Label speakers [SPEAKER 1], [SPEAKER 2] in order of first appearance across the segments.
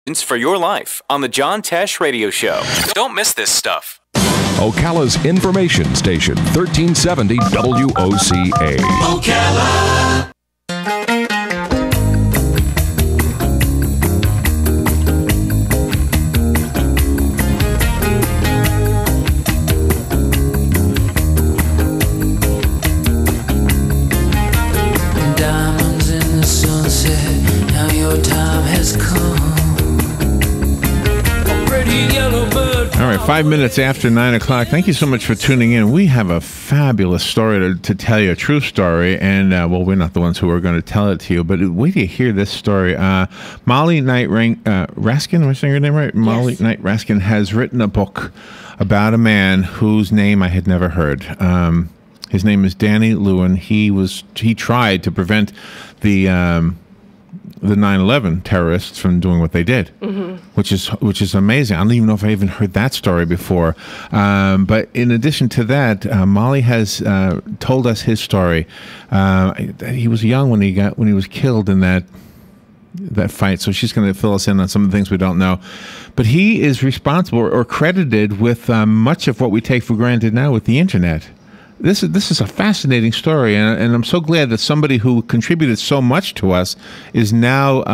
[SPEAKER 1] For your life on the John Tesh Radio Show. Don't miss this stuff.
[SPEAKER 2] Ocala's information station, 1370 WOCA. Ocala.
[SPEAKER 3] Diamonds in the sunset, now your time has come.
[SPEAKER 4] All right, 5 minutes after 9 o'clock. Thank you so much for tuning in. We have a fabulous story to tell you, a true story. And, well, we're not the ones who are going to tell it to you, but wait till you hear this story. Molly Knight Raskin, am I saying your name right? Molly Knight Raskin has written a book about a man whose name I had never heard. His name is Danny Lewin. He tried to prevent the 9/11 terrorists from doing what they did, which is amazing. I don't even know if I even heard that story before. But in addition to that, Molly has told us his story. He was young when he was killed in that fight, so she's going to fill us in on some of the things we don't know. But he is responsible or credited with much of what we take for granted now with the internet. This is a fascinating story, and I'm so glad that somebody who contributed so much to us is now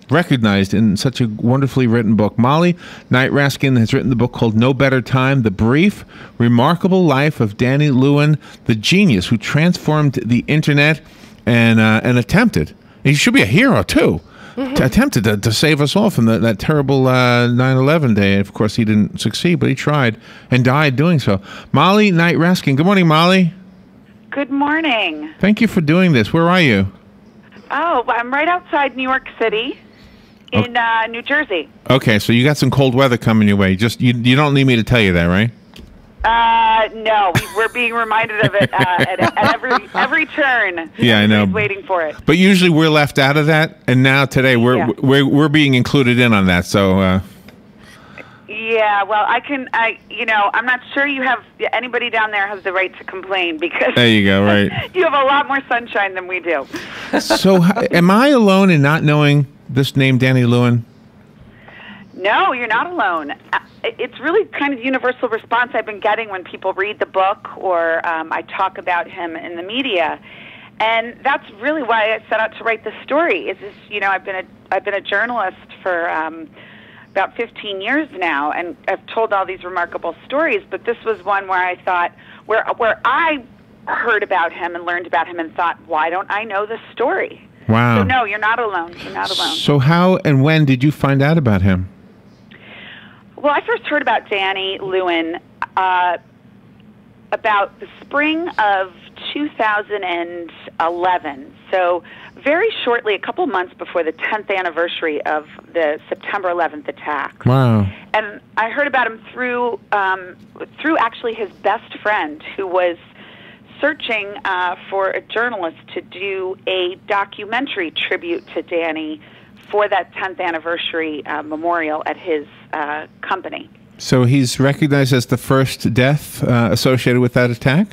[SPEAKER 4] recognized in such a wonderfully written book. Molly Knight Raskin has written the book called No Better Time, The Brief, Remarkable Life of Danny Lewin, the genius who transformed the internet and attempted. He should be a hero, too. Attempted to save us all from that terrible 9/11 day. Of course, he didn't succeed, but he tried and died doing so. Molly Knight Raskin. Good morning, Molly.
[SPEAKER 5] Good morning.
[SPEAKER 4] Thank you for doing this. Where are you?
[SPEAKER 5] Oh, I'm right outside New York City in New Jersey.
[SPEAKER 4] Okay, so you got some cold weather coming your way. Just you don't need me to tell you that, right?
[SPEAKER 5] No, we're being reminded of it at every turn.
[SPEAKER 4] Yeah, I know.
[SPEAKER 5] Waiting for it.
[SPEAKER 4] But usually we're left out of that, and now today we're being included in on that. So.
[SPEAKER 5] Yeah, well, I'm not sure you have anybody down there has the right to complain because
[SPEAKER 4] there you go, right?
[SPEAKER 5] You have a lot more sunshine than we do.
[SPEAKER 4] So, am I alone in not knowing this name, Danny Lewin?
[SPEAKER 5] No, you're not alone. It's really kind of the universal response I've been getting when people read the book or I talk about him in the media, and that's really why I set out to write this story. I've been a journalist for about 15 years now, and I've told all these remarkable stories. But this was one where I thought, where I heard about him and learned about him, and thought, why don't I know this story?
[SPEAKER 4] Wow.
[SPEAKER 5] So no, you're not alone. You're not alone.
[SPEAKER 4] So how and when did you find out about him?
[SPEAKER 5] Well, I first heard about Danny Lewin about the spring of 2011. So very shortly, a couple months before the 10th anniversary of the September 11th attacks.
[SPEAKER 4] Wow.
[SPEAKER 5] And I heard about him through actually his best friend, who was searching for a journalist to do a documentary tribute to Danny for that 10th anniversary memorial at his company.
[SPEAKER 4] So he's recognized as the first death associated with that attack?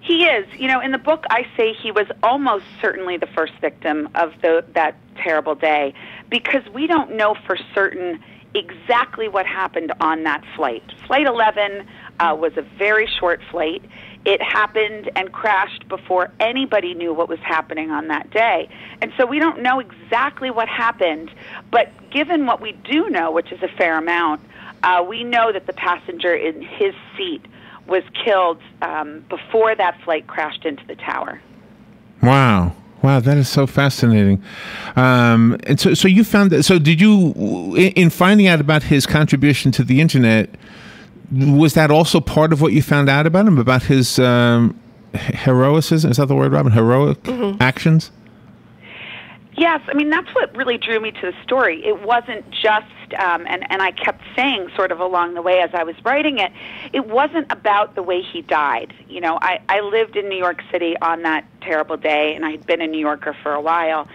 [SPEAKER 5] He is. In the book, I say he was almost certainly the first victim of that terrible day, because we don't know for certain exactly what happened on that flight. Flight 11 was a very short flight. It happened and crashed before anybody knew what was happening on that day. And so we don't know exactly what happened, but given what we do know, which is a fair amount, we know that the passenger in his seat was killed before that flight crashed into the tower.
[SPEAKER 4] Wow. Wow, that is so fascinating. And so you found that, so did you, in finding out about his contribution to the internet, was that also part of what you found out about him, about his heroicism? Is that the word, Robin? Heroic actions?
[SPEAKER 5] Yes, I mean, that's what really drew me to the story. It wasn't just, and I kept saying sort of along the way as I was writing it, it wasn't about the way he died. I lived in New York City on that terrible day, and I had been a New Yorker for a while.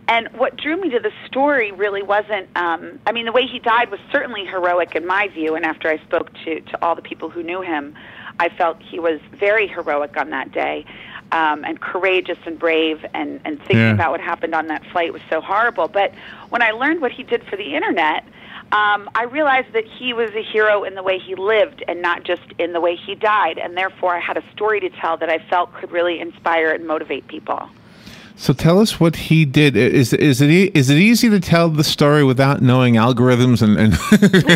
[SPEAKER 5] And what drew me to the story really wasn't, the way he died was certainly heroic in my view, and after I spoke to all the people who knew him, I felt he was very heroic on that day. and courageous and brave, and thinking about what happened on that flight was so horrible. But when I learned what he did for the internet, I realized that he was a hero in the way he lived and not just in the way he died, and therefore I had a story to tell that I felt could really inspire and motivate people.
[SPEAKER 4] So tell us what he did. Is it easy to tell the story without knowing algorithms and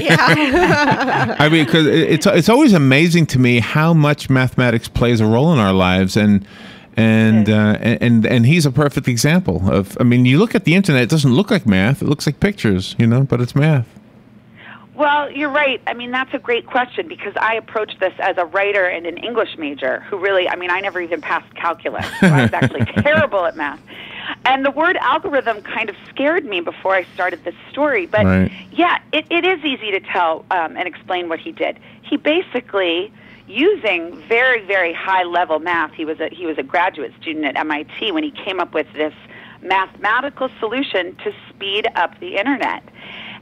[SPEAKER 6] Yeah.
[SPEAKER 4] I mean, because it's always amazing to me how much mathematics plays a role in our lives, and he's a perfect example of. I mean, you look at the internet; it doesn't look like math; it looks like pictures, but it's math.
[SPEAKER 5] Well, you're right. I mean, that's a great question, because I approached this as a writer and an English major who really, I never even passed calculus. So I was actually terrible at math. And the word algorithm kind of scared me before I started this story. But yeah, it is easy to tell and explain what he did. He basically, using very, very high-level math, he was a graduate student at MIT when he came up with this mathematical solution to speed up the internet.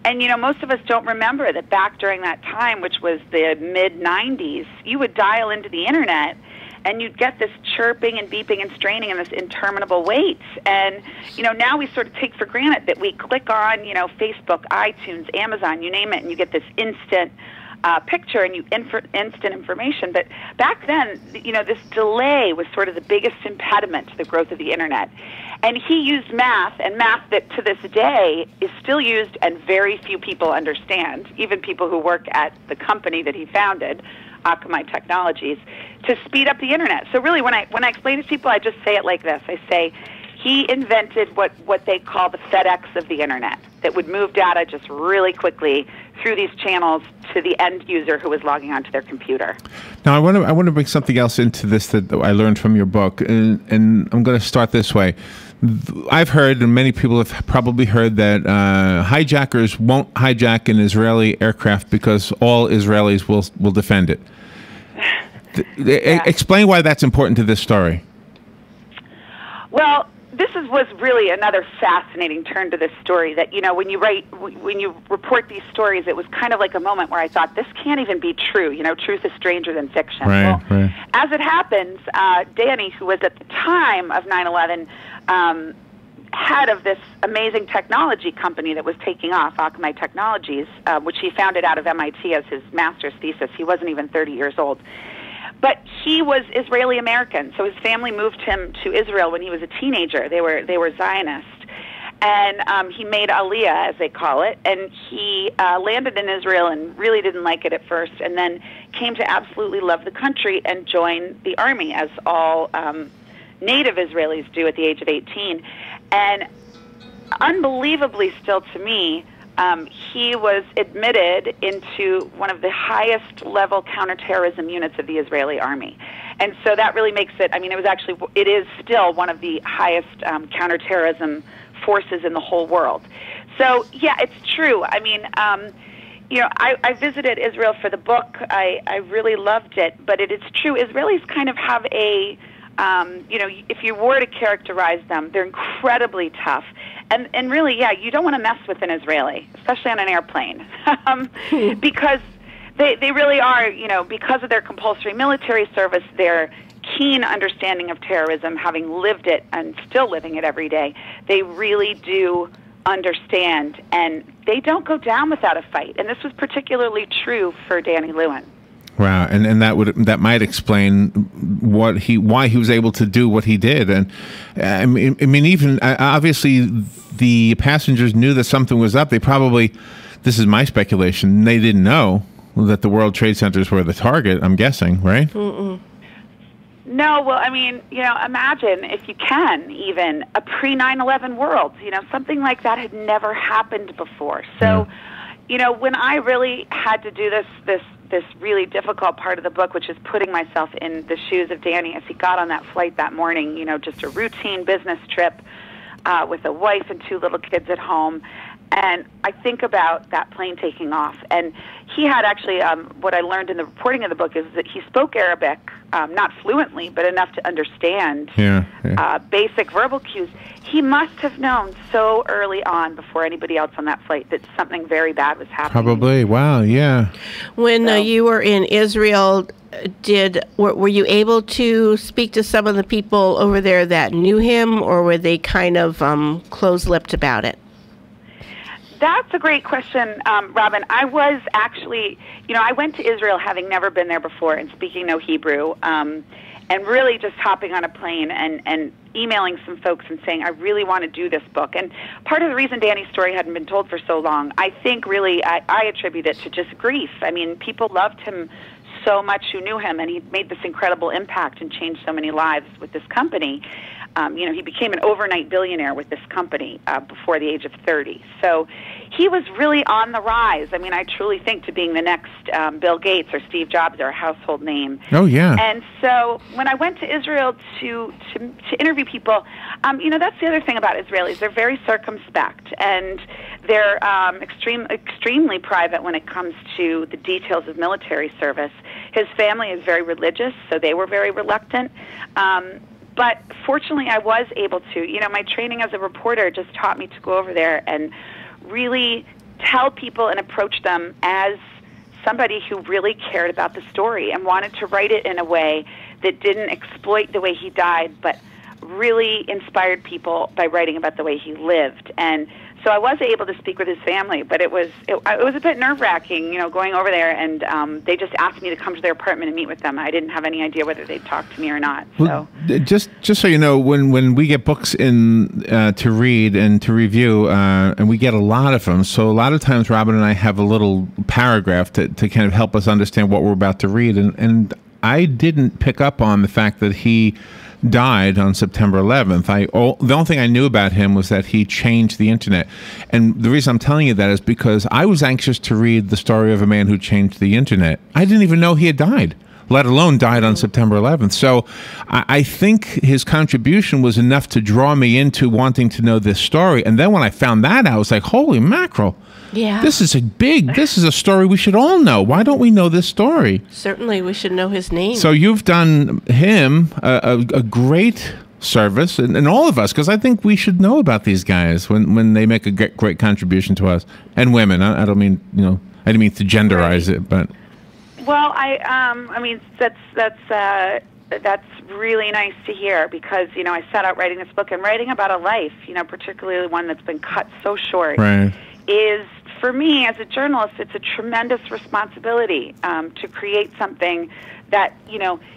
[SPEAKER 5] And, most of us don't remember that back during that time, which was the mid-'90s, you would dial into the internet and you'd get this chirping and beeping and straining and this interminable waits. And, now we sort of take for granted that we click on, Facebook, iTunes, Amazon, you name it, and you get this instant picture and instant information. But back then, this delay was sort of the biggest impediment to the growth of the internet. And he used math, and math that to this day is still used and very few people understand, even people who work at the company that he founded, Akamai Technologies, to speed up the internet. So really, when I explain it to people, I just say it like this. I say, he invented what they call the FedEx of the internet, that would move data just really quickly through these channels to the end user who was logging onto their computer.
[SPEAKER 4] Now, I want to bring something else into this that I learned from your book, and I'm going to start this way. I've heard, and many people have probably heard, that hijackers won't hijack an Israeli aircraft because all Israelis will defend it. Explain why that's important to this story.
[SPEAKER 5] Well, this was really another fascinating turn to this story. That when you report these stories, it was kind of like a moment where I thought, this can't even be true. Truth is stranger than fiction.
[SPEAKER 4] Right.
[SPEAKER 5] As it happens, Danny, who was at the time of 9/11 head of this amazing technology company that was taking off, Akamai Technologies, which he founded out of MIT as his master's thesis. He wasn't even 30 years old. But he was Israeli American, so his family moved him to Israel when he was a teenager. They were Zionists, and he made Aliyah, as they call it, and he landed in Israel and really didn't like it at first, and then came to absolutely love the country and joined the army, as all native Israelis do at the age of 18. And unbelievably, still to me, he was admitted into one of the highest level counterterrorism units of the Israeli army. And so that really makes it, it is still one of the highest counterterrorism forces in the whole world. So, yeah, it's true. I visited Israel for the book. I really loved it. But it's true. Israelis kind of have a, if you were to characterize them, they're incredibly tough. And really, yeah, you don't want to mess with an Israeli, especially on an airplane, because they really are, because of their compulsory military service, their keen understanding of terrorism, having lived it and still living it every day, they really do understand, and they don't go down without a fight. And this was particularly true for Danny Lewin.
[SPEAKER 4] Wow, and that might explain why he was able to do what he did. And I mean, even obviously the passengers knew that something was up. They probably, this is my speculation, they didn't know that the World Trade Centers were the target. I'm guessing, right?
[SPEAKER 6] Mm-mm.
[SPEAKER 5] No, well, imagine, if you can, even a pre-9/11 world. Something like that had never happened before. So, when I really had to do this really difficult part of the book, which is putting myself in the shoes of Danny as he got on that flight that morning, just a routine business trip with a wife and 2 little kids at home. And I think about that plane taking off, and he had actually, what I learned in the reporting of the book is that he spoke Arabic, not fluently, but enough to understand basic verbal cues. He must have known so early on, before anybody else on that flight, that something very bad was happening.
[SPEAKER 4] Probably. Wow. Yeah.
[SPEAKER 6] When you were in Israel, were you able to speak to some of the people over there that knew him, or were they kind of close-lipped about it?
[SPEAKER 5] That's a great question, Robin. I was actually, I went to Israel having never been there before and speaking no Hebrew, and really just hopping on a plane and emailing some folks and saying, I really want to do this book. And part of the reason Danny's story hadn't been told for so long, I think really I attribute it to just grief. I mean, people loved him so much who knew him, and he made this incredible impact and changed so many lives with this company. He became an overnight billionaire with this company before the age of 30. So he was really on the rise. I mean, I truly think to being the next Bill Gates or Steve Jobs or a household name.
[SPEAKER 4] Oh, yeah.
[SPEAKER 5] And so when I went to Israel to interview people, that's the other thing about Israelis. They're very circumspect, and they're extremely private when it comes to the details of military service. His family is very religious, so they were very reluctant. But fortunately, I was able to. My training as a reporter just taught me to go over there and really tell people and approach them as somebody who really cared about the story and wanted to write it in a way that didn't exploit the way he died, but really inspired people by writing about the way he lived. And so I was able to speak with his family, but it was a bit nerve-wracking, going over there, and they just asked me to come to their apartment and meet with them. I didn't have any idea whether they'd talk to me or not.
[SPEAKER 4] Well, just so you know, when we get books in to read and to review, and we get a lot of them, so a lot of times Robin and I have a little paragraph to kind of help us understand what we're about to read, and I didn't pick up on the fact that he died on September 11th. The only thing I knew about him was that he changed the internet. And the reason I'm telling you that is because I was anxious to read the story of a man who changed the internet. I didn't even know he had died, let alone died on September 11th. So I think his contribution was enough to draw me into wanting to know this story. And then when I found that out, I was like, holy mackerel.
[SPEAKER 6] Yeah.
[SPEAKER 4] This is a story we should all know. Why don't we know this story?
[SPEAKER 6] Certainly, we should know his name.
[SPEAKER 4] So you've done him a great service, and all of us, because I think we should know about these guys when they make a great contribution to us, and women. I don't mean, I didn't mean to genderize it, but.
[SPEAKER 5] Well, I mean, that's really nice to hear, because, I set out writing this book, and writing about a life, particularly one that's been cut so short,
[SPEAKER 4] right,
[SPEAKER 5] is, for me as a journalist, it's a tremendous responsibility to create something that,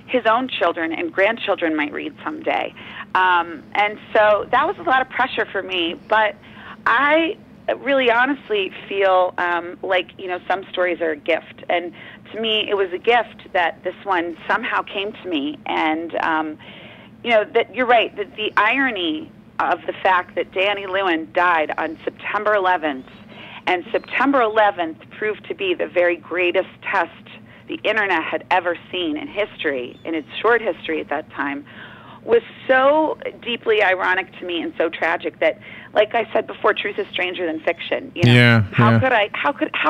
[SPEAKER 5] his own children and grandchildren might read someday. And so that was a lot of pressure for me, but I really honestly feel like, some stories are a gift. And to me, it was a gift that this one somehow came to me. And, that you're right, that the irony of the fact that Danny Lewin died on September 11th, and September 11th proved to be the very greatest test the Internet had ever seen in history, in its short history at that time, was so deeply ironic to me and so tragic that, like I said before, truth is stranger than fiction. How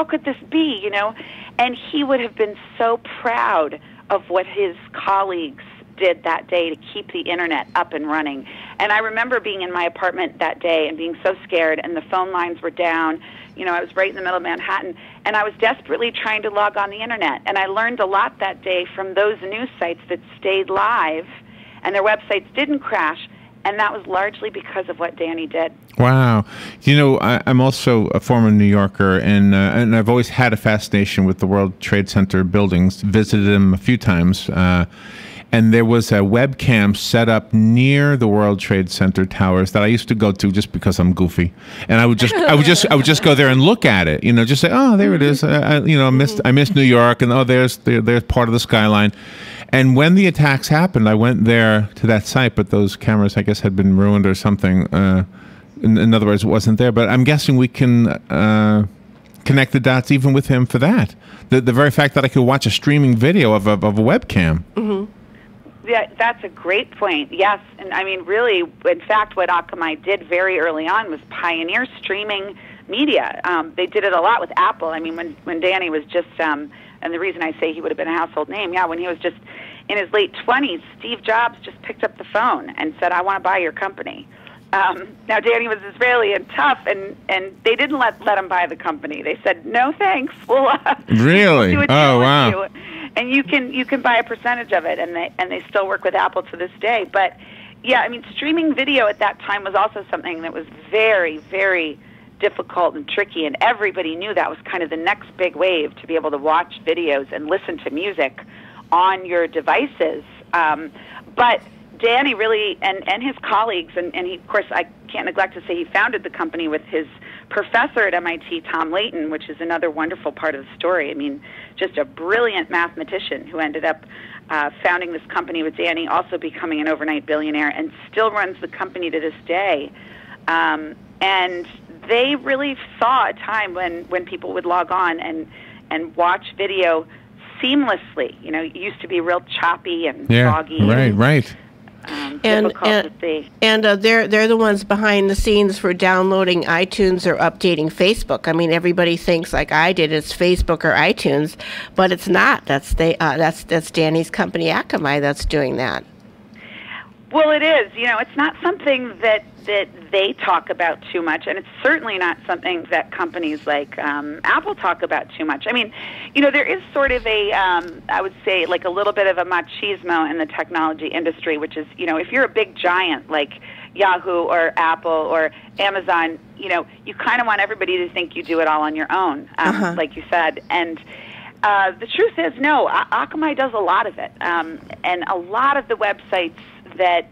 [SPEAKER 5] could this be? And he would have been so proud of what his colleagues did that day to keep the Internet up and running. And I remember being in my apartment that day and being so scared, and the phone lines were down. I was right in the middle of Manhattan, and I was desperately trying to log on the Internet. And I learned a lot that day from those news sites that stayed live, and their websites didn't crash, and that was largely because of what Danny did.
[SPEAKER 4] Wow. I'm also a former New Yorker, and I've always had a fascination with the World Trade Center buildings, visited them a few times, and there was a webcam set up near the World Trade Center towers that I used to go to just because I'm goofy, and I would just go there and look at it, just say, oh, there it is, I missed New York, and there's part of the skyline. And when the attacks happened, I went there to that site, but those cameras, I guess, had been ruined or something. In other words, it wasn't there. But I'm guessing we can connect the dots even with him for that. The very fact that I could watch a streaming video of a webcam.
[SPEAKER 5] Mm-hmm. Yeah, that's a great point. Yes, and I mean, really, in fact, what Akamai did very early on was pioneer streaming media. They did it a lot with Apple. I mean, when Danny was just, and the reason I say he would have been a household name, when he was just in his late 20s, Steve Jobs just picked up the phone and said, "I want to buy your company." Now, Danny was Israeli and tough, and they didn't let him buy the company. They said, "No, thanks. We'll
[SPEAKER 4] really?
[SPEAKER 5] We'll do a deal
[SPEAKER 4] Oh,
[SPEAKER 5] with
[SPEAKER 4] wow.
[SPEAKER 5] you, and you can buy a percentage of it." And they still work with Apple to this day. But yeah, I mean, streaming video at that time was also something that was very, very difficult and tricky, and everybody knew that was kind of the next big wave, to be able to watch videos and listen to music on your devices. But Danny really, and his colleagues, and he, of course, I can't neglect to say he founded the company with his professor at MIT, Tom Layton, which is another wonderful part of the story. I mean, just a brilliant mathematician who ended up founding this company with Danny, also becoming an overnight billionaire, and still runs the company to this day. And they really saw a time when people would log on and watch video seamlessly. You know, it used to be real choppy and foggy.
[SPEAKER 4] Right.
[SPEAKER 5] Difficult to see.
[SPEAKER 6] And they're the ones behind the scenes for downloading iTunes or updating Facebook. I mean, everybody thinks, like I did, it's Facebook or iTunes, but it's not. That's Danny's company, Akamai, that's doing that.
[SPEAKER 5] Well, it is. You know, it's not something that they talk about too much, and it's certainly not something that companies like Apple talk about too much. I mean, you know, there is sort of a, I would say, like a little bit of a machismo in the technology industry, which is, you know, if you're a big giant like Yahoo or Apple or Amazon, you know, you kind of want everybody to think you do it all on your own, like you said. And the truth is, no, Akamai does a lot of it, and a lot of the websites that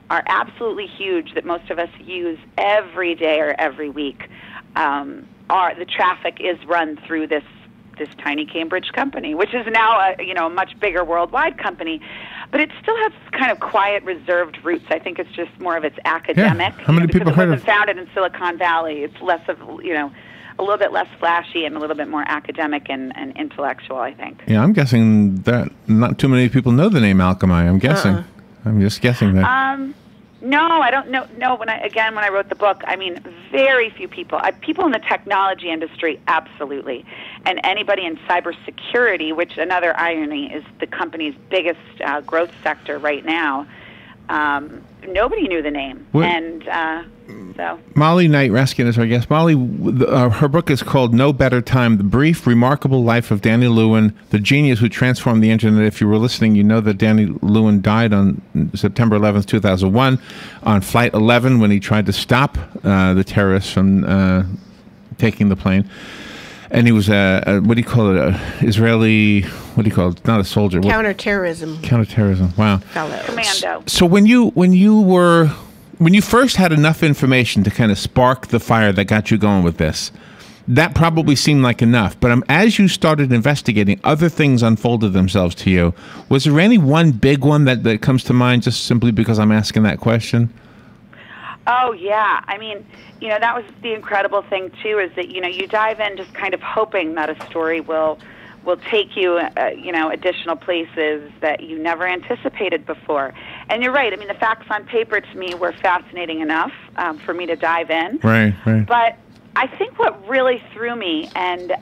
[SPEAKER 5] are absolutely huge that most of us use every day or every week, the traffic is run through this tiny Cambridge company, which is now a much bigger worldwide company, but it still has kind of quiet, reserved roots. I think it's just more of its academic.
[SPEAKER 4] Yeah. How many people heard of?
[SPEAKER 5] Because it wasn't founded in Silicon Valley, it's less of a little bit less flashy and a little bit more academic and intellectual, I think.
[SPEAKER 4] Yeah, I'm guessing that not too many people know the name Akamai. I'm guessing. I'm just guessing that.
[SPEAKER 5] No, I don't know. No, when I wrote the book, I mean, very few people. People in the technology industry, absolutely, and anybody in cybersecurity, which another irony is the company's biggest growth sector right now. Nobody knew the name, and so
[SPEAKER 4] Molly Knight Raskin is our guest. Molly, her book is called "No Better Time: The Brief, Remarkable Life of Danny Lewin, the Genius Who Transformed the Internet." If you were listening, you know that Danny Lewin died on September 11th, 2001, on Flight 11 when he tried to stop the terrorists from taking the plane. And he was what do you call it? Israeli. What do you call it? Not a soldier.
[SPEAKER 6] Counterterrorism.
[SPEAKER 4] Counterterrorism. Wow.
[SPEAKER 6] Fellow.
[SPEAKER 5] Commando.
[SPEAKER 4] So when you first had enough information to kind of spark the fire that got you going with this, that probably seemed like enough. But as you started investigating, other things unfolded themselves to you. Was there any one big one that comes to mind just simply because I'm asking that question?
[SPEAKER 5] Oh, yeah. I mean, that was the incredible thing, too, is that, you dive in just kind of hoping that a story will take you, additional places that you never anticipated before. And you're right. I mean, the facts on paper to me were fascinating enough for me to dive in.
[SPEAKER 4] Right.
[SPEAKER 5] But I think what really threw me and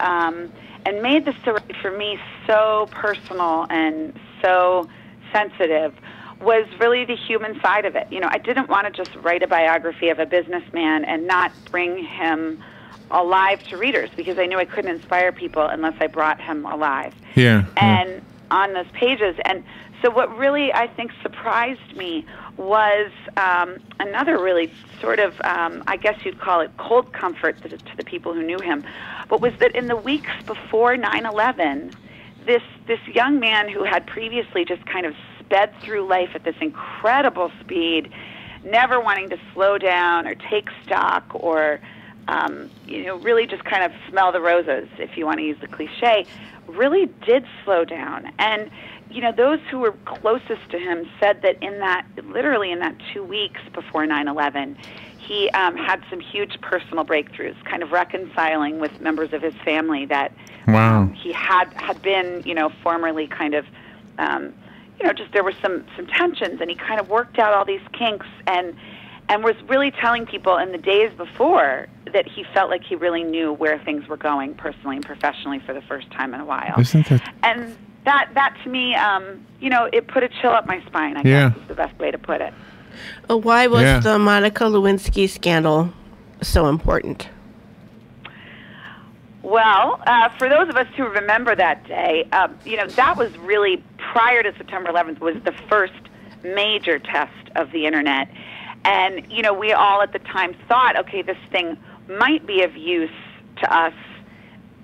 [SPEAKER 5] made the story for me so personal and so sensitive was really the human side of it. I didn't want to just write a biography of a businessman and not bring him alive to readers, because I knew I couldn't inspire people unless I brought him alive.
[SPEAKER 4] Yeah.
[SPEAKER 5] And on those pages. And so what really, I think, surprised me was another really sort of, I guess you'd call it cold comfort to the people who knew him, but was that in the weeks before 9/11, this young man who had previously just kind of sped through life at this incredible speed, never wanting to slow down or take stock or, really just kind of smell the roses, if you want to use the cliche, really did slow down. And, those who were closest to him said that literally in that 2 weeks before 9/11, he had some huge personal breakthroughs, kind of reconciling with members of his family that he had been, formerly kind of, just there were some tensions, and he kind of worked out all these kinks and was really telling people in the days before that he felt like he really knew where things were going personally and professionally for the first time in a while.
[SPEAKER 4] Isn't that?
[SPEAKER 5] And that to me, it put a chill up my spine, I guess is the best way to put it.
[SPEAKER 6] Why was the Monica Lewinsky scandal so important?
[SPEAKER 5] Well, for those of us who remember that day, that was really, prior to September 11th, was the first major test of the Internet. And, we all at the time thought, okay, this thing might be of use to us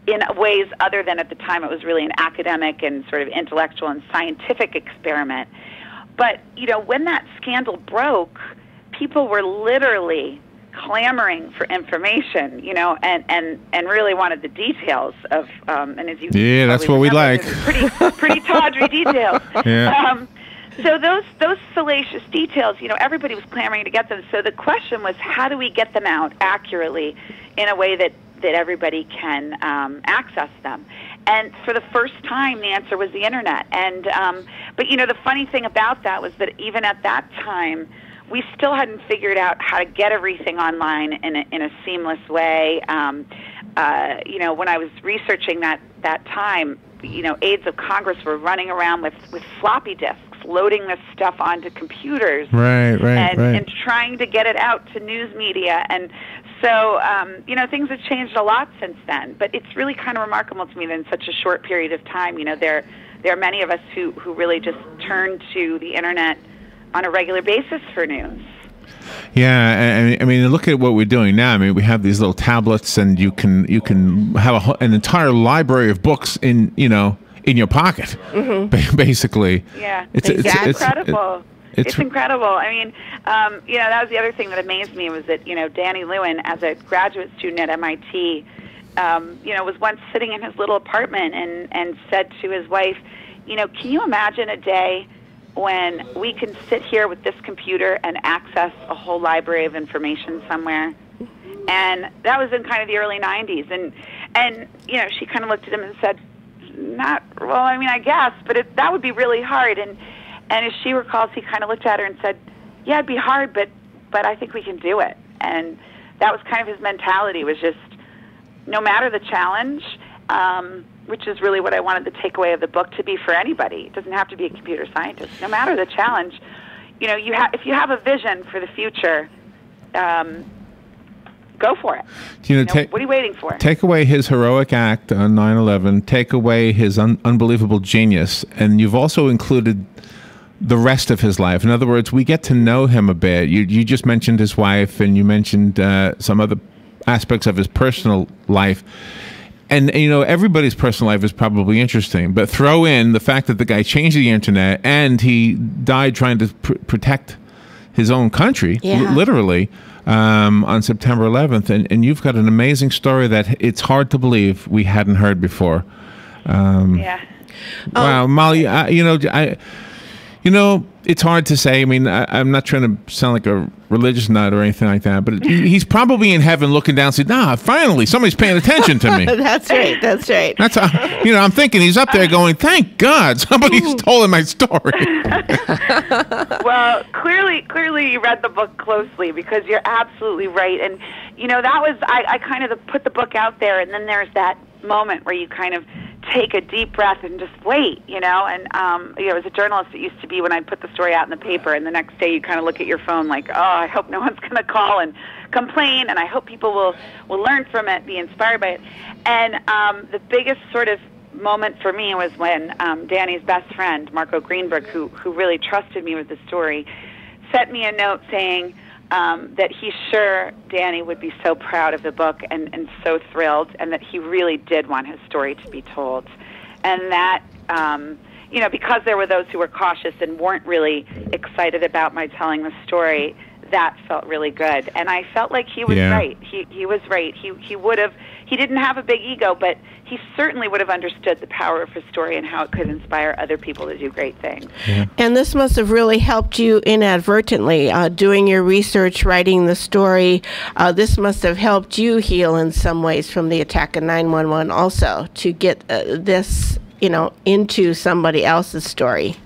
[SPEAKER 5] in ways other than at the time it was really an academic and sort of intellectual and scientific experiment. But, when that scandal broke, people were literally clamoring for information, and really wanted the details of, and as you
[SPEAKER 4] that's what we like.
[SPEAKER 5] Pretty tawdry details.
[SPEAKER 4] Yeah.
[SPEAKER 5] So those salacious details, everybody was clamoring to get them. So the question was, how do we get them out accurately in a way that everybody can access them? And for the first time, the answer was the Internet. And but the funny thing about that was that even at that time, we still hadn't figured out how to get everything online in a seamless way. When I was researching that time, aides of Congress were running around with floppy disks, loading this stuff onto computers, and trying to get it out to news media. And so, things have changed a lot since then. But it's really kind of remarkable to me that in such a short period of time, there are many of us who really just turn to the Internet on a regular basis for news.
[SPEAKER 4] Yeah, I mean, look at what we're doing now. I mean, we have these little tablets, and you can have an entire library of books in your pocket, basically.
[SPEAKER 5] Yeah,
[SPEAKER 4] it's
[SPEAKER 5] incredible. It's incredible. I mean, that was the other thing that amazed me was that Danny Lewin, as a graduate student at MIT, was once sitting in his little apartment and said to his wife, can you imagine a day when we can sit here with this computer and access a whole library of information somewhere? And that was in kind of the early 90s. And she kind of looked at him and said, I guess, but that would be really hard. And as she recalls, he kind of looked at her and said, yeah, it'd be hard, but I think we can do it. And that was kind of his mentality, was just no matter the challenge, which is really what I wanted the takeaway of the book to be for anybody. It doesn't have to be a computer scientist. No matter the challenge, if you have a vision for the future, go for it. What are you waiting for?
[SPEAKER 4] Take away his heroic act on 9/11. Take away his unbelievable genius, and you've also included the rest of his life. In other words, we get to know him a bit. You just mentioned his wife, and you mentioned some other aspects of his personal life. And, everybody's personal life is probably interesting, but throw in the fact that the guy changed the Internet and he died trying to protect his own country, literally, on September 11th. And you've got an amazing story that it's hard to believe we hadn't heard before. Wow, Molly, it's hard to say. I mean, I'm not trying to sound like a religious nut or anything like that, but he's probably in heaven looking down and saying, finally, somebody's paying attention to me.
[SPEAKER 6] That's right.
[SPEAKER 4] That's I'm thinking he's up there going, thank God, somebody's told my story.
[SPEAKER 5] Well, clearly you read the book closely, because you're absolutely right. And, that was, I kind of put the book out there, and then there's that moment where you kind of take a deep breath and just wait, and as a journalist, it used to be when I'd put the story out in the paper, and the next day you kind of look at your phone like, I hope no one's going to call and complain, and I hope people will learn from it, be inspired by it. And the biggest sort of moment for me was when Danny's best friend, Marco Greenberg, who really trusted me with the story, sent me a note saying that he's sure Danny would be so proud of the book and so thrilled, and that he really did want his story to be told. And that, because there were those who were cautious and weren't really excited about my telling the story, that felt really good. And I felt like he was right. He was right. He didn't have a big ego, but he certainly would have understood the power of his story and how it could inspire other people to do great things.
[SPEAKER 6] Yeah. And this must have really helped you inadvertently, doing your research, writing the story. This must have helped you heal in some ways from the attack on 9/11 also, to get this, into somebody else's story,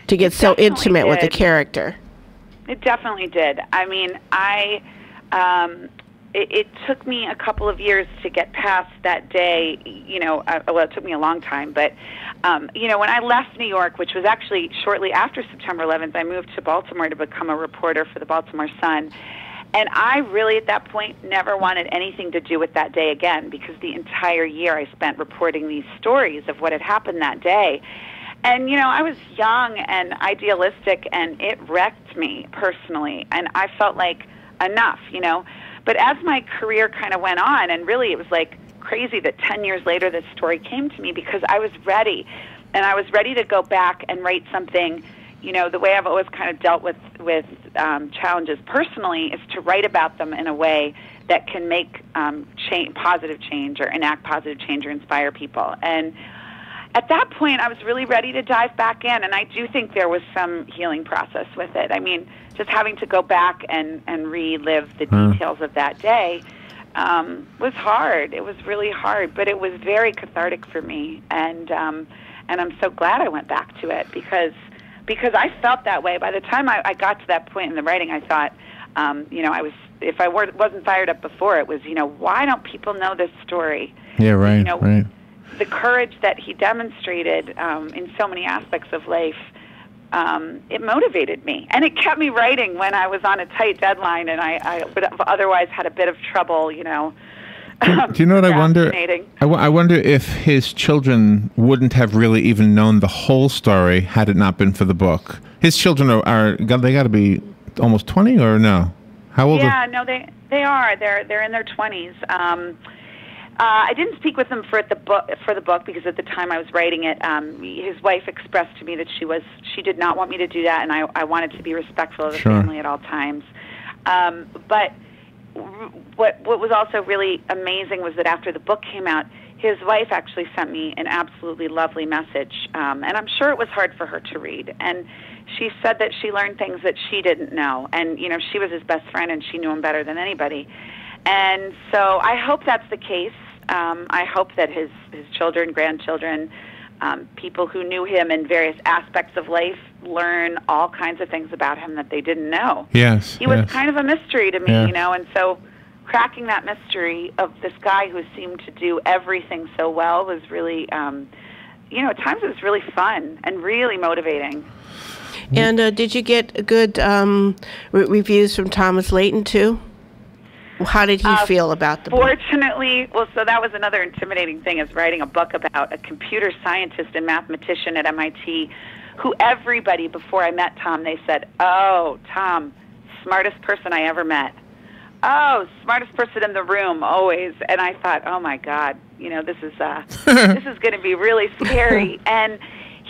[SPEAKER 6] to get so intimate with the character.
[SPEAKER 5] It definitely did. I mean, it took me a couple of years to get past that day. Well, it took me a long time, but when I left New York, which was actually shortly after September 11th, I moved to Baltimore to become a reporter for the Baltimore Sun. And I really, at that point, never wanted anything to do with that day again, because the entire year I spent reporting these stories of what had happened that day. And, I was young and idealistic, and it wrecked me personally. And I felt like enough, But as my career kind of went on, and really it was like crazy that 10 years later this story came to me, because I was ready. And I was ready to go back and write something. The way I've always kind of dealt with challenges personally is to write about them in a way that can make positive change, or enact positive change, or inspire people. And at that point, I was really ready to dive back in, and I do think there was some healing process with it. I mean, just having to go back and relive the details of that day was hard. It was really hard, but it was very cathartic for me, and I'm so glad I went back to it, because I felt that way. By the time I got to that point in the writing, I thought, if I wasn't fired up before, it was, why don't people know this story?
[SPEAKER 4] Yeah, right, right.
[SPEAKER 5] The courage that he demonstrated in so many aspects of life, it motivated me. And it kept me writing when I was on a tight deadline, and I would have otherwise had a bit of trouble, Do
[SPEAKER 4] you know what I wonder? I wonder if his children wouldn't have really even known the whole story had it not been for the book. His children they got to be almost 20, or no? How old?
[SPEAKER 5] Yeah, no, they are. They're in their 20s. I didn't speak with them for the book because at the time I was writing it, his wife expressed to me that she did not want me to do that, and I wanted to be respectful of the family at all times. But what was also really amazing was that after the book came out, his wife actually sent me an absolutely lovely message, and I'm sure it was hard for her to read. And she said that she learned things that she didn't know, and she was his best friend, and she knew him better than anybody. And so I hope that's the case. I hope that his children, grandchildren, people who knew him in various aspects of life learn all kinds of things about him that they didn't know.
[SPEAKER 4] Yes.
[SPEAKER 5] He was kind of a mystery to me, and so cracking that mystery of this guy who seemed to do everything so well was really, at times it was really fun and really motivating.
[SPEAKER 6] And did you get good reviews from Thomas Layton, too? How did he feel about the book?
[SPEAKER 5] Fortunately, so that was another intimidating thing, is writing a book about a computer scientist and mathematician at MIT who everybody, before I met Tom, they said, "Oh, Tom, smartest person I ever met. Oh, smartest person in the room, always." And I thought, oh, my God, this is this is going to be really scary. And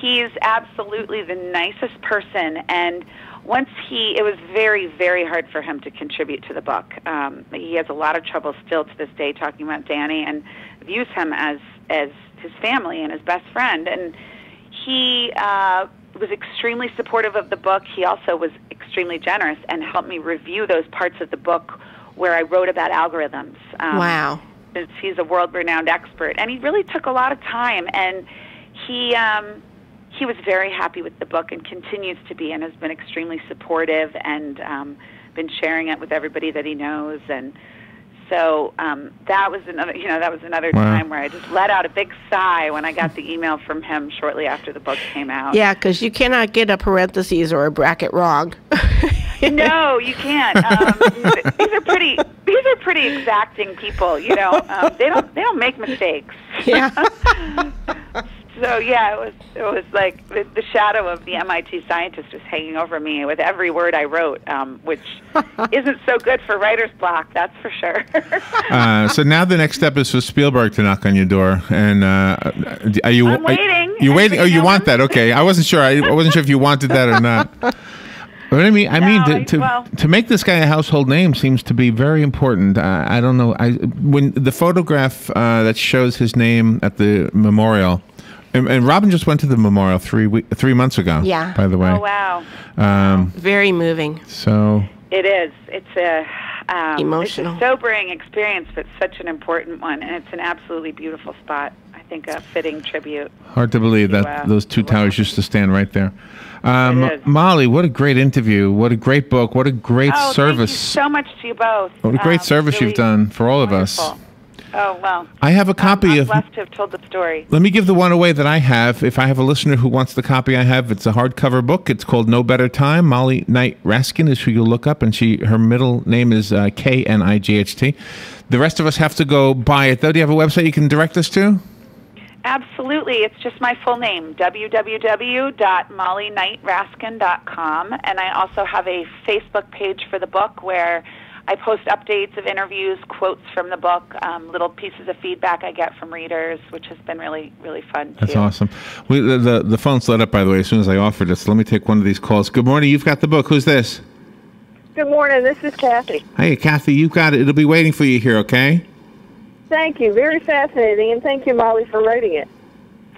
[SPEAKER 5] he's absolutely the nicest person, and it was very, very hard for him to contribute to the book. He has a lot of trouble still to this day talking about Danny, and views him as his family and his best friend. And he was extremely supportive of the book. He also was extremely generous and helped me review those parts of the book where I wrote about algorithms.
[SPEAKER 6] Wow.
[SPEAKER 5] He's a world-renowned expert, and he really took a lot of time, and he was very happy with the book and continues to be, and has been extremely supportive, and been sharing it with everybody that he knows. And so that was another time where I just let out a big sigh when I got the email from him shortly after the book came out.
[SPEAKER 6] Yeah, because you cannot get a parentheses or a bracket wrong.
[SPEAKER 5] No, you can't. These are pretty exacting people. They don't make mistakes.
[SPEAKER 6] Yeah.
[SPEAKER 5] So yeah, it was like the shadow of the MIT scientist was hanging over me with every word I wrote, which isn't so good for writer's block, that's for sure.
[SPEAKER 4] So now the next step is for Spielberg to knock on your door, and are you?
[SPEAKER 5] I'm waiting.
[SPEAKER 4] You waiting? Oh, you want that? Okay, I wasn't sure. I wasn't sure if you wanted that or not. But to make this guy a household name seems to be very important. I don't know. When the photograph that shows his name at the memorial. And Robin just went to the memorial 3 months ago.
[SPEAKER 6] Yeah.
[SPEAKER 4] By the way.
[SPEAKER 5] Oh wow.
[SPEAKER 6] Very moving.
[SPEAKER 5] So. It is. It's
[SPEAKER 6] emotional,
[SPEAKER 5] it's a sobering experience, but such an important one, and it's an absolutely beautiful spot. I think, a fitting tribute.
[SPEAKER 4] Hard to believe that those two towers used to stand right there. Molly, what a great interview. What a great book. What a great service.
[SPEAKER 5] Thank you so much to you both.
[SPEAKER 4] What a great service
[SPEAKER 5] really
[SPEAKER 4] you've done for all of us.
[SPEAKER 5] Oh, well.
[SPEAKER 4] I have a copy of...
[SPEAKER 5] I'm blessed to have told the story.
[SPEAKER 4] Let me give the one away that I have. If I have a listener who wants the copy I have, it's a hardcover book. It's called No Better Time. Molly Knight Raskin is who you'll look up, and her middle name is Knight. The rest of us have to go buy it, though. Do you have a website you can direct us to?
[SPEAKER 5] Absolutely. It's just my full name, www.mollyknightraskin.com. And I also have a Facebook page for the book where I post updates of interviews, quotes from the book, little pieces of feedback I get from readers, which has been really, really fun, too.
[SPEAKER 4] That's awesome. The phone's lit up, by the way, as soon as I offered it. So let me take one of these calls. Good morning. You've got the book. Who's this?
[SPEAKER 7] Good morning. This is Kathy.
[SPEAKER 4] Hey, Kathy, you've got it. It'll be waiting for you here, okay?
[SPEAKER 7] Thank you. Very fascinating, and thank you, Molly, for writing it.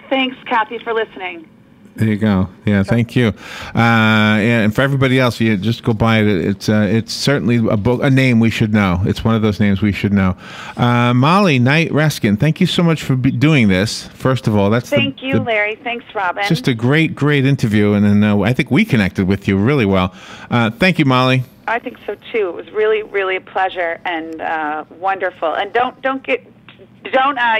[SPEAKER 5] Thanks, Kathy, for listening.
[SPEAKER 4] There you go. Yeah, thank you. And for everybody else, just go buy it. It's certainly a book, a name we should know. It's one of those names we should know. Molly Knight Raskin, thank you so much for doing this. First of all,
[SPEAKER 5] thank you, Larry. Thanks, Robin.
[SPEAKER 4] Just a great, great interview, and then I think we connected with you really well. Thank you, Molly.
[SPEAKER 5] I think so too. It was really, really a pleasure and wonderful. And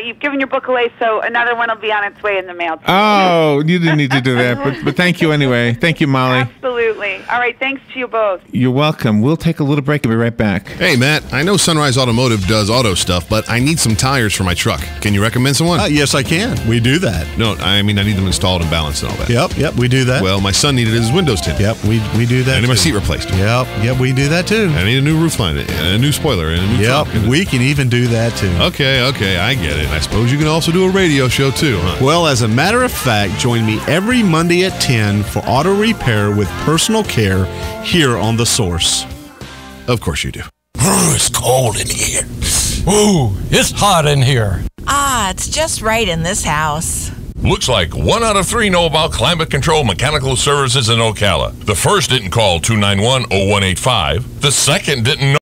[SPEAKER 5] you've given your book away, so another one will be on its way in the mail.
[SPEAKER 4] Oh, you didn't need to do that, but thank you anyway. Thank you, Molly.
[SPEAKER 5] Absolutely. All right, thanks to you both.
[SPEAKER 4] You're welcome. We'll take a little break and be right back.
[SPEAKER 8] Hey, Matt, I know Sunrise Automotive does auto stuff, but I need some tires for my truck. Can you recommend someone?
[SPEAKER 9] Yes, I can. We do that.
[SPEAKER 8] No, I mean I need them installed and balanced and all that.
[SPEAKER 9] Yep, we do that.
[SPEAKER 8] Well, my son needed his windows tinted.
[SPEAKER 9] Yep, we do that.
[SPEAKER 8] I need my seat replaced.
[SPEAKER 9] Yep, we do that too.
[SPEAKER 8] I need a new roof line, and a new spoiler, and a new trunk.
[SPEAKER 9] We can even do that too.
[SPEAKER 8] Okay, I get it. I suppose you can also do a radio show too, huh?
[SPEAKER 9] Well, as a matter of fact, join me every Monday at 10 for auto repair with personal care here on The Source.
[SPEAKER 8] Of course you do.
[SPEAKER 10] It's cold in here. Ooh, it's hot in here.
[SPEAKER 11] It's just right in this house.
[SPEAKER 12] Looks like 1 out of 3 know about climate control mechanical services in Ocala. The first didn't call 291-0185. The second didn't know.